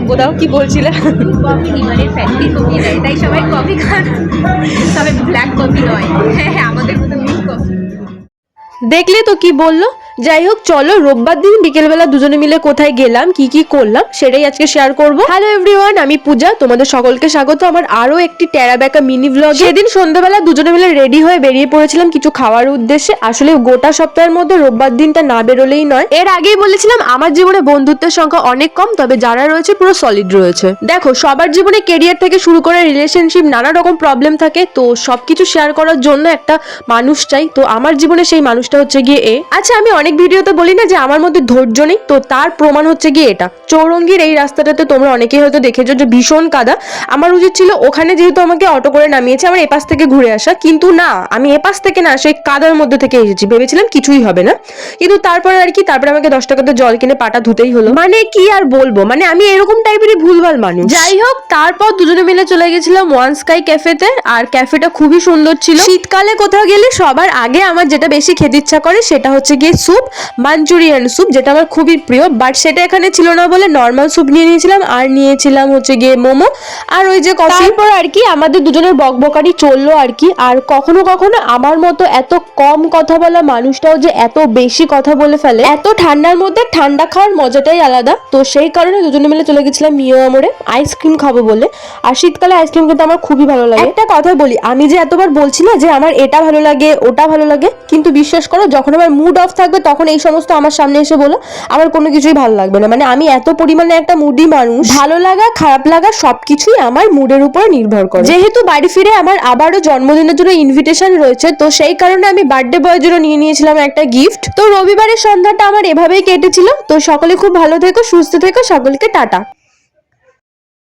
বোধাও কি বলছিলে? কফি লিভারের ফ্যাটি কমিয়ে দেয়, তাই সবাই কফি খান, তবে ব্ল্যাক কফি নয়। হ্যাঁ, আমাদের মতো মিল্ক কফি। দেখলে তো কি বললো। যাই হোক, চলো রোববার দিন বিকেলবেলা দুজনে মিলে কোথায় গেলাম, কি কি করলাম সেটাই আজকে শেয়ার করব। হ্যালো এভরিওয়ান, আমি পূজা, তোমাদের সকলকে স্বাগত আমার আরো একটি টেরা ব্যাকা মিনি ব্লগ। সেদিন সন্ধ্যাবেলা দুজনে মিলে রেডি হয়ে বেরিয়ে পড়েছিলাম কিছু খাওয়ার উদ্দেশ্যে। আসলে গোটা সপ্তাহের মধ্যে রোববার দিনটা না বেরোলেই নয়। এর আগেই বলেছিলাম আমার জীবনে বন্ধুত্বের সংখ্যা অনেক কম, তবে যারা রয়েছে পুরো সলিড রয়েছে। দেখো, সবার জীবনে কেরিয়ার থেকে শুরু করে রিলেশনশিপ নানা রকম প্রবলেম থাকে, তো সবকিছু শেয়ার করার জন্য একটা মানুষ চাই। তো আমার জীবনে সেই মানুষটা হচ্ছে গিয়ে এ। আচ্ছা, আমি অনেক ভিডিওতে বলি না যে আমার মধ্যে ধৈর্য নেই, তো তার প্রমাণ হচ্ছে গিয়ে এটা। চৌরঙ্গীর এই রাস্তাটাতে তোমরা অনেকেই হয়তো দেখেছো যে ভীষণ কাদা। আমার উচিত ছিল ওখানে, যেহেতু আমাকে অটো করে নামিয়েছে, আমার এপাশ থেকে ঘুরে আসা, কিন্তু না, আমি এপাশ থেকে না, সেই কাদার মধ্যে থেকে এসেছি। ভেবেছিলাম কিছুই হবে না, কিন্তু তারপরে আর কি, তারপরে আমাকে 10 টাকাতে জল কিনে পাটা ধুতেই হলো। মানে কি আর বলবো, মানে আমি এরকম টাইপেরই ভুলভাল মানুষ। যাই হোক, তারপর দুজনে মিলে চলে গেছিলাম ওয়ান স্কাই ক্যাফেতে, আর ক্যাফেটা খুবই সুন্দর ছিল। শীতকালে কোথাও গেলে সবার আগে আমার যেটা বেশি খেতে ইচ্ছা করে সেটা হচ্ছে গিয়ে স্যুপ, মাঞ্চুরিয়ান স্যুপ, যেটা আমার খুবই প্রিয়। বাট সেটা এখানে ছিল না বলে নর্মাল স্যুপ নিয়ে নিয়েছিলাম, আর নিয়েছিলাম হচ্ছে গিয়ে মোমো আর ওই যে কফি। তারপর আর কি আমাদের দুজনের বকবকানি চললো আর কি। আর কখনো কখনো আমার মতো এত কম কথা বলা মানুষটাও যে এত বেশি কথা বলে ফেলে। এত ঠান্ডার মধ্যে ঠান্ডা খাওয়ার মজাটাই আলাদা। তো সেই কারণে দুজনে মিলে চলে গেছিলাম মিও আমরে আইসক্রিম খাবো বলে। আর শীতকালে আইসক্রিম খেতে আমার খুবই ভালো লাগে। একটা কথা বলি, আমি যে এতবার বলছি না যে আমার এটা ভালো লাগে ওটা ভালো লাগে, কিন্তু বিশ্বাস করো, যখন আমার মুড অফ থাকবে তখন এই সমস্ত আমার সামনে এসে বলো, আমার কোনো কিছুই ভালো লাগবে না। মানে আমি এত পরিমাণে একটা মুডি মানুষ, ভালো লাগা খারাপ লাগা সবকিছুই আমার মুডের উপর নির্ভর করে। যেহেতু বাড়ি ফিরে আমার আবারও জন্মদিনের জন্য ইনভিটেশন রয়েছে, তো সেই কারণে আমি বার্থডে বয়ের জন্য নিয়ে নিয়েছিলাম একটা গিফট। তো রবিবারের সন্ধ্যাটা আমার এভাবেই কেটেছিল। তো সকলে খুব ভালো থেকো, সুস্থ থেকো, সকলকে টাটা।